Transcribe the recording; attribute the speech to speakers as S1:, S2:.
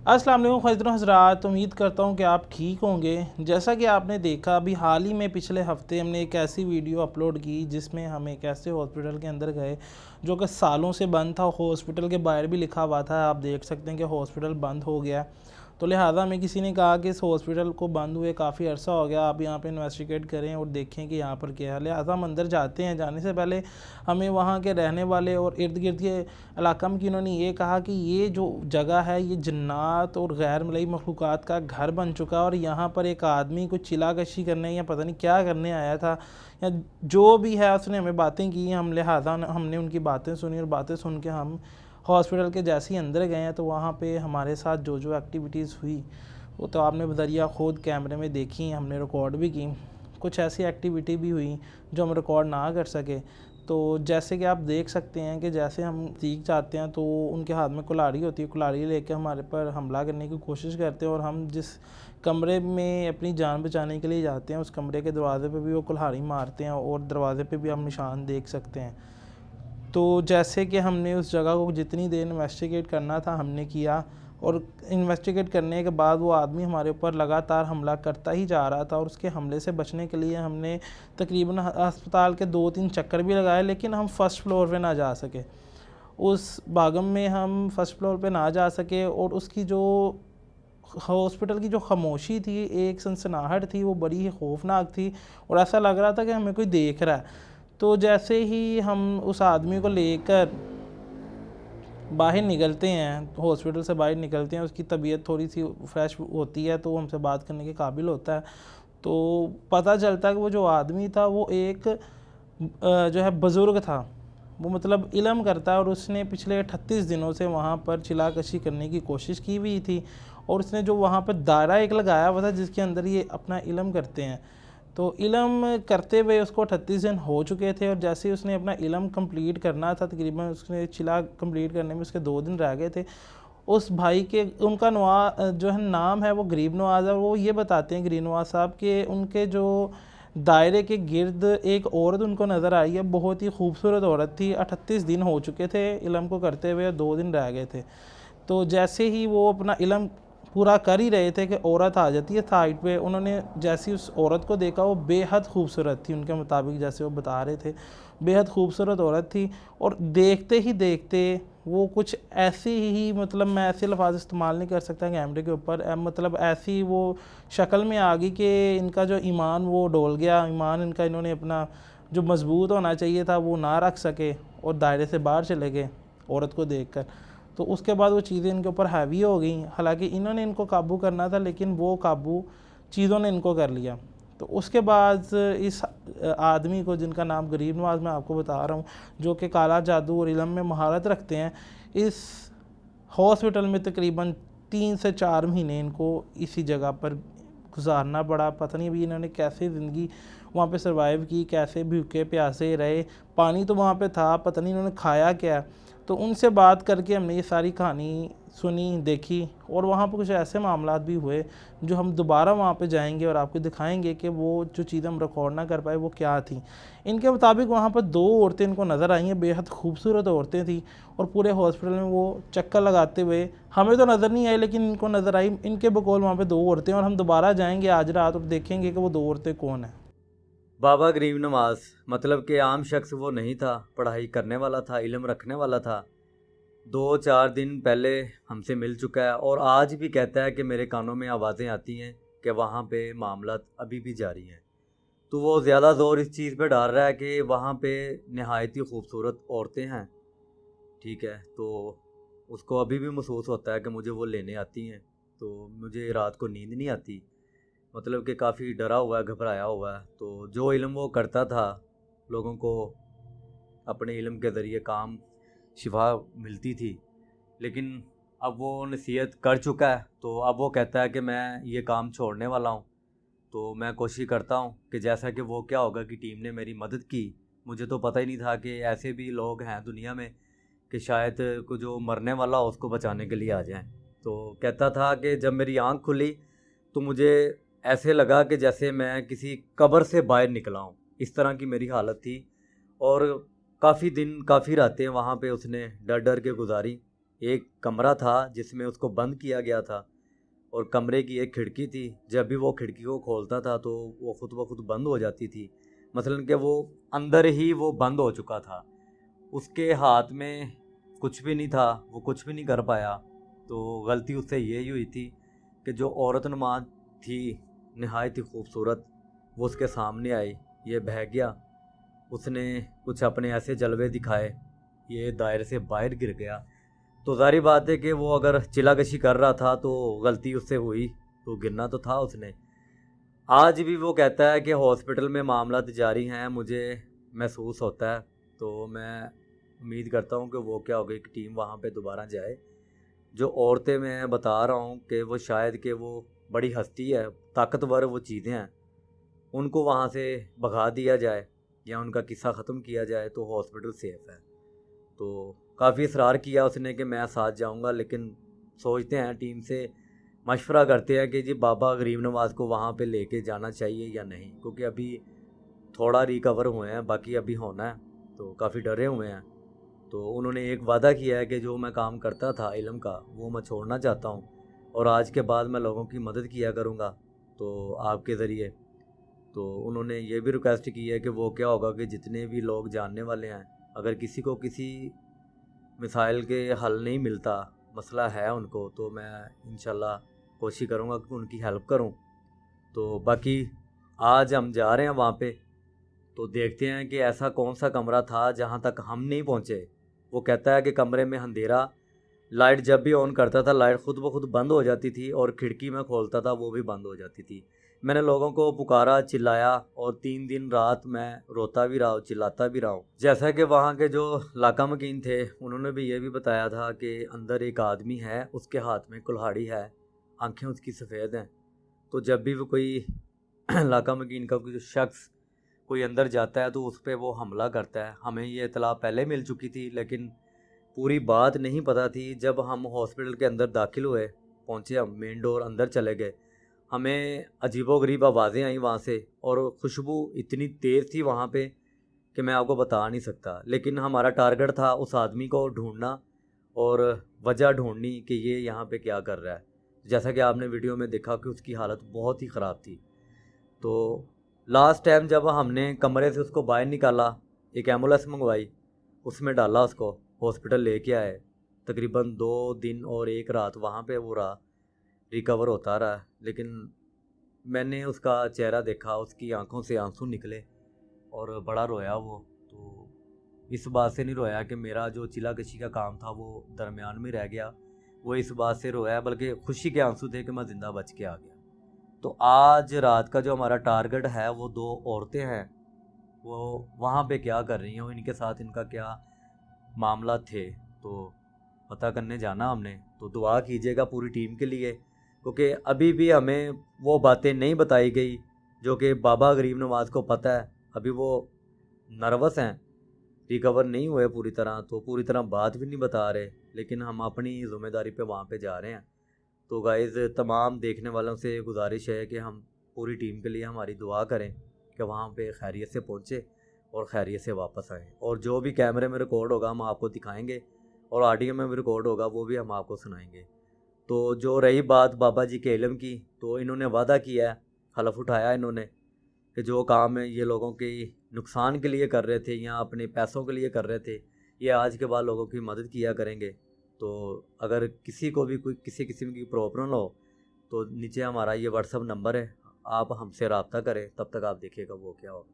S1: السلام علیکم خواہشات حضرات، امید کرتا ہوں کہ آپ ٹھیک ہوں گے۔ جیسا کہ آپ نے دیکھا ابھی حال ہی میں پچھلے ہفتے ہم نے ایک ایسی ویڈیو اپلوڈ کی جس میں ہم ایک ایسے ہاسپٹل کے اندر گئے جو کہ سالوں سے بند تھا۔ ہاسپٹل کے باہر بھی لکھا ہوا تھا، آپ دیکھ سکتے ہیں کہ ہاسپٹل بند ہو گیا۔ تو لہٰذا ہمیں کسی نے کہا کہ اس ہاسپٹل کو بند ہوئے کافی عرصہ ہو گیا، آپ یہاں پہ انویسٹیگیٹ کریں اور دیکھیں کہ یہاں پر کیا ہے۔ لہٰذا ہم اندر جاتے ہیں، جانے سے پہلے ہمیں وہاں کے رہنے والے اور ارد گرد کے علاقہ میں انہوں نے یہ کہا کہ یہ جو جگہ ہے یہ جنات اور غیر ملئی مخلوقات کا گھر بن چکا ہے، اور یہاں پر ایک آدمی کچھ چلا کشی کرنے یا پتہ نہیں کیا کرنے آیا تھا یا جو بھی ہے اس نے ہمیں باتیں کی۔ لہٰذا ہم نے ان کی باتیں سنی اور باتیں سن کے ہم ہاسپٹل کے جیسے ہی اندر گئے ہیں تو وہاں پہ ہمارے ساتھ جو ایکٹیویٹیز ہوئی وہ تو آپ نے بذریعہ خود کیمرے میں دیکھی، ہم نے ریکارڈ بھی کی۔ کچھ ایسی ایکٹیویٹی بھی ہوئی جو ہم ریکارڈ نہ کر سکے۔ تو جیسے کہ آپ دیکھ سکتے ہیں کہ جیسے ہم سیکھ جاتے ہیں تو ان کے ہاتھ میں کلہاڑی ہوتی ہے، کلہاڑی لے کے ہمارے پر حملہ کرنے کی کوشش کرتے ہیں، اور ہم جس کمرے میں اپنی جان بچانے کے لیے جاتے ہیں اس کمرے کے دروازے پہ بھی وہ کلہاڑی مارتے ہیں اور دروازے پہ بھی ہم نشان دیکھ سکتے ہیں۔ تو جیسے کہ ہم نے اس جگہ کو جتنی دیر انویسٹیگیٹ کرنا تھا ہم نے کیا، اور انویسٹیگیٹ کرنے کے بعد وہ آدمی ہمارے اوپر لگاتار حملہ کرتا ہی جا رہا تھا، اور اس کے حملے سے بچنے کے لیے ہم نے تقریباً ہسپتال کے 2-3 چکر بھی لگائے، لیکن ہم فرسٹ فلور پہ نہ جا سکے۔ اس بھاگم میں ہم فرسٹ فلور پہ نہ جا سکے، اور اس کی جو ہاسپٹل کی جو خاموشی تھی، ایک سنسناہٹ تھی، وہ بڑی ہی خوفناک تھی، اور ایسا لگ رہا تھا کہ ہمیں کوئی دیکھ رہا ہے۔ تو جیسے ہی ہم اس آدمی کو لے کر باہر نکلتے ہیں، ہاسپٹل سے باہر نکلتے ہیں، اس کی طبیعت تھوڑی سی فریش ہوتی ہے تو ہم سے بات کرنے کے قابل ہوتا ہے، تو پتہ چلتا ہے کہ وہ جو آدمی تھا وہ ایک جو ہے بزرگ تھا، وہ مطلب علم کرتا ہے، اور اس نے پچھلے 38 دنوں سے وہاں پر چلا کشی کرنے کی کوشش کی ہوئی تھی، اور اس نے جو وہاں پر دائرہ ایک لگایا ہوا تھا جس کے اندر یہ اپنا علم کرتے ہیں، تو علم کرتے ہوئے اس کو 38 دن ہو چکے تھے، اور جیسے ہی اس نے اپنا علم کمپلیٹ کرنا تھا، تقریباً اس نے چلا کمپلیٹ کرنے میں اس کے 2 دن رہ گئے تھے، اس بھائی کے ان کا جو ہے نام ہے وہ غریب نواز ہے، وہ یہ بتاتے ہیں غریب نواز صاحب کہ ان کے جو دائرے کے گرد ایک عورت ان کو نظر آئی ہے، بہت ہی خوبصورت عورت تھی، 38 دن ہو چکے تھے علم کو کرتے ہوئے، 2 دن رہ گئے تھے۔ تو جیسے ہی وہ اپنا علم پورا کر ہی رہے تھے کہ عورت آ جاتی ہے سائٹ پہ، انہوں نے جیسی اس عورت کو دیکھا وہ بے حد خوبصورت تھی، ان کے مطابق جیسے وہ بتا رہے تھے بے حد خوبصورت عورت تھی، اور دیکھتے ہی دیکھتے وہ کچھ ایسی ہی، مطلب میں ایسے لفظ استعمال نہیں کر سکتا کیمرے کے اوپر، مطلب ایسی وہ شکل میں آ گئی کہ ان کا جو ایمان وہ ڈول گیا، ایمان ان کا انہوں نے اپنا جو مضبوط ہونا چاہیے تھا وہ نہ رکھ سکے، اور دائرے سے باہر چلے گئے عورت کو دیکھ کر۔ تو اس کے بعد وہ چیزیں ان کے اوپر ہیوی ہو گئیں، حالانکہ انہوں نے ان کو قابو کرنا تھا لیکن وہ قابو چیزوں نے ان کو کر لیا۔ تو اس کے بعد اس آدمی کو، جن کا نام غریب نواز میں آپ کو بتا رہا ہوں، جو کہ کالا جادو اور علم میں مہارت رکھتے ہیں، اس ہاسپٹل میں تقریباً 3 سے 4 مہینے ان کو اسی جگہ پر گزارنا پڑا۔ پتہ نہیں ابھی انہوں نے کیسے زندگی وہاں پہ سروائیو کی، کیسے بھوکے پیاسے رہے، پانی تو وہاں پہ تھا، پتہ نہیں انہوں نے کھایا کیا۔ تو ان سے بات کر کے ہم نے یہ ساری کہانی سنی، دیکھی، اور وہاں پہ کچھ ایسے معاملات بھی ہوئے جو ہم دوبارہ وہاں پہ جائیں گے اور آپ کو دکھائیں گے کہ وہ جو چیزیں ہم ریکارڈ نہ کر پائے وہ کیا تھیں۔ ان کے مطابق وہاں پر 2 عورتیں ان کو نظر آئی ہیں، بے حد خوبصورت عورتیں تھیں، اور پورے ہاسپٹل میں وہ چکر لگاتے ہوئے ہمیں تو نظر نہیں آئی لیکن ان کو نظر آئی، ان کے بقول وہاں پہ 2 عورتیں، اور ہم دوبارہ جائیں گے آج رات اور دیکھیں گے کہ وہ 2 عورتیں کون ہیں۔
S2: بابا غریب نواز مطلب کہ عام شخص وہ نہیں تھا، پڑھائی کرنے والا تھا، علم رکھنے والا تھا۔ 2-4 دن پہلے ہم سے مل چکا ہے، اور آج بھی کہتا ہے کہ میرے کانوں میں آوازیں آتی ہیں کہ وہاں پہ معاملات ابھی بھی جاری ہیں۔ تو وہ زیادہ زور اس چیز پہ ڈال رہا ہے کہ وہاں پہ نہایت ہی خوبصورت عورتیں ہیں، ٹھیک ہے؟ تو اس کو ابھی بھی محسوس ہوتا ہے کہ مجھے وہ لینے آتی ہیں، تو مجھے رات کو نیند نہیں آتی، مطلب کہ کافی ڈرا ہوا ہے، گھبرایا ہوا ہے۔ تو جو علم وہ کرتا تھا، لوگوں کو اپنے علم کے ذریعے کام شفا ملتی تھی، لیکن اب وہ نصیحت کر چکا ہے، تو اب وہ کہتا ہے کہ میں یہ کام چھوڑنے والا ہوں۔ تو میں کوشش کرتا ہوں کہ جیسا کہ وہ کیا ہوگا کہ ٹیم نے میری مدد کی، مجھے تو پتہ ہی نہیں تھا کہ ایسے بھی لوگ ہیں دنیا میں کہ شاید کو جو مرنے والا ہو اس کو بچانے کے لیے آ جائیں۔ تو کہتا تھا کہ جب میری آنکھ کھلی تو مجھے ایسے لگا کہ جیسے میں کسی قبر سے باہر نکلا ہوں، اس طرح کی میری حالت تھی، اور کافی دن، کافی راتیں وہاں پہ اس نے ڈر ڈر کے گزاری۔ ایک کمرہ تھا جس میں اس کو بند کیا گیا تھا، اور کمرے کی ایک کھڑکی تھی، جب بھی وہ کھڑکی کو کھولتا تھا تو وہ خود بخود بند ہو جاتی تھی، مثلاً کہ وہ اندر ہی وہ بند ہو چکا تھا، اس کے ہاتھ میں کچھ بھی نہیں تھا، وہ کچھ بھی نہیں کر پایا۔ تو غلطی اس سے یہی ہوئی تھی کہ جو عورت نما تھی نہایت ہی خوبصورت، وہ اس کے سامنے آئی، یہ بہہ گیا، اس نے کچھ اپنے ایسے جلوے دکھائے، یہ دائرے سے باہر گر گیا۔ تو ظاہری بات ہے کہ وہ اگر چلا کشی کر رہا تھا تو غلطی اس سے ہوئی، تو گرنا تو تھا اس نے۔ آج بھی وہ کہتا ہے کہ ہاسپٹل میں معاملات جاری ہیں، مجھے محسوس ہوتا ہے، تو میں امید کرتا ہوں کہ وہ کیا ہوگا ایک ٹیم وہاں پہ دوبارہ جائے۔ جو عورتیں میں بتا رہا ہوں کہ وہ شاید کہ وہ بڑی ہستی ہے، طاقتور وہ چیزیں ہیں، ان کو وہاں سے بھگا دیا جائے یا ان کا قصہ ختم کیا جائے تو ہاسپٹل سیف ہے۔ تو کافی اصرار کیا اس نے کہ میں ساتھ جاؤں گا، لیکن سوچتے ہیں ٹیم سے مشورہ کرتے ہیں کہ جی بابا غریب نواز کو وہاں پہ لے کے جانا چاہیے یا نہیں، کیونکہ ابھی تھوڑا ریکور ہوئے ہیں، باقی ابھی ہونا ہے، تو کافی ڈرے ہوئے ہیں۔ تو انہوں نے ایک وعدہ کیا ہے کہ جو میں کام کرتا تھا علم کا وہ میں چھوڑنا چاہتا ہوں، اور آج کے بعد میں لوگوں کی مدد کیا کروں گا تو آپ کے ذریعے۔ تو انہوں نے یہ بھی ریکویسٹ کی ہے کہ وہ کیا ہوگا کہ جتنے بھی لوگ جاننے والے ہیں، اگر کسی کو کسی مسائل کے حل نہیں ملتا، مسئلہ ہے ان کو، تو میں انشاءاللہ کوشش کروں گا کہ ان کی ہیلپ کروں۔ تو باقی آج ہم جا رہے ہیں وہاں پہ، تو دیکھتے ہیں کہ ایسا کون سا کمرہ تھا جہاں تک ہم نہیں پہنچے۔ وہ کہتا ہے کہ کمرے میں اندھیرا، لائٹ جب بھی آن کرتا تھا لائٹ خود بخود بند ہو جاتی تھی، اور کھڑکی میں کھولتا تھا وہ بھی بند ہو جاتی تھی۔ میں نے لوگوں کو پکارا، چلایا، اور 3 دن رات میں روتا بھی رہا ہوں، چلاتا بھی رہا ہوں۔ جیسا کہ وہاں کے جو علاقہ مکین تھے انہوں نے بھی یہ بھی بتایا تھا کہ اندر ایک آدمی ہے، اس کے ہاتھ میں کلہاڑی ہے، آنکھیں اس کی سفید ہیں، تو جب بھی وہ کوئی علاقہ مکین کا کوئی شخص کوئی اندر جاتا ہے تو اس پہ وہ حملہ کرتا ہے۔ ہمیں یہ اطلاع پہلے مل چکی تھی، لیکن پوری بات نہیں پتہ تھی۔ جب ہم ہاسپٹل کے اندر داخل ہوئے، پہنچے، ہم مین ڈور اندر چلے گئے، ہمیں عجیب و غریب آوازیں آئیں وہاں سے، اور خوشبو اتنی تیز تھی وہاں پہ کہ میں آپ کو بتا نہیں سکتا۔ لیکن ہمارا ٹارگٹ تھا اس آدمی کو ڈھونڈنا اور وجہ ڈھونڈنی کہ یہ یہاں پہ کیا کر رہا ہے۔ جیسا کہ آپ نے ویڈیو میں دیکھا کہ اس کی حالت بہت ہی خراب تھی۔ تو لاسٹ ٹائم جب ہم نے کمرے سے اس کو باہر نکالا، ایک ایمبولینس منگوائی، اس میں ڈالا، اس کو ہاسپٹل لے کے آئے، تقریباً 2 دن اور 1 رات وہاں پہ وہ رہا، ریکور ہوتا رہا۔ لیکن میں نے اس کا چہرہ دیکھا، اس کی آنکھوں سے آنسو نکلے اور بڑا رویا وہ۔ تو اس بات سے نہیں رویا کہ میرا جو چلا کشی کا کام تھا وہ درمیان میں رہ گیا، وہ اس بات سے رویا بلکہ خوشی کے آنسو تھے کہ میں زندہ بچ کے آ گیا۔ تو آج رات کا جو ہمارا ٹارگٹ ہے وہ 2 عورتیں ہیں، وہ وہاں پہ کیا کر رہی ہیں، ان کے ساتھ ان کا کیا معاملہ تھے، تو پتہ کرنے جانا ہم نے۔ تو دعا کیجیے گا پوری ٹیم کے لیے، کیونکہ ابھی بھی ہمیں وہ باتیں نہیں بتائی گئی جو کہ بابا غریب نواز کو پتہ ہے۔ ابھی وہ نروس ہیں، ریکور نہیں ہوئے پوری طرح، تو پوری طرح بات بھی نہیں بتا رہے، لیکن ہم اپنی ذمہ داری پہ وہاں پہ جا رہے ہیں۔ تو گائز تمام دیکھنے والوں سے گزارش ہے کہ ہم پوری ٹیم کے لیے ہماری دعا کریں کہ وہاں پہ خیریت سے پہنچے اور خیریت سے واپس آئیں، اور جو بھی کیمرے میں ریکارڈ ہوگا ہم آپ کو دکھائیں گے، اور آڈیو میں بھی ریکارڈ ہوگا وہ بھی ہم آپ کو سنائیں گے۔ تو جو رہی بات بابا جی کے علم کی، تو انہوں نے وعدہ کیا ہے، حلف اٹھایا انہوں نے کہ جو کام ہے یہ لوگوں کے نقصان کے لیے کر رہے تھے یا اپنے پیسوں کے لیے کر رہے تھے، یہ آج کے بعد لوگوں کی مدد کیا کریں گے۔ تو اگر کسی کو بھی کوئی کسی قسم کی پرابلم ہو تو نیچے ہمارا یہ واٹس ایپ نمبر ہے، آپ ہم سے رابطہ کریں، تب تک آپ دیکھیے گا وہ کیا ہوگا۔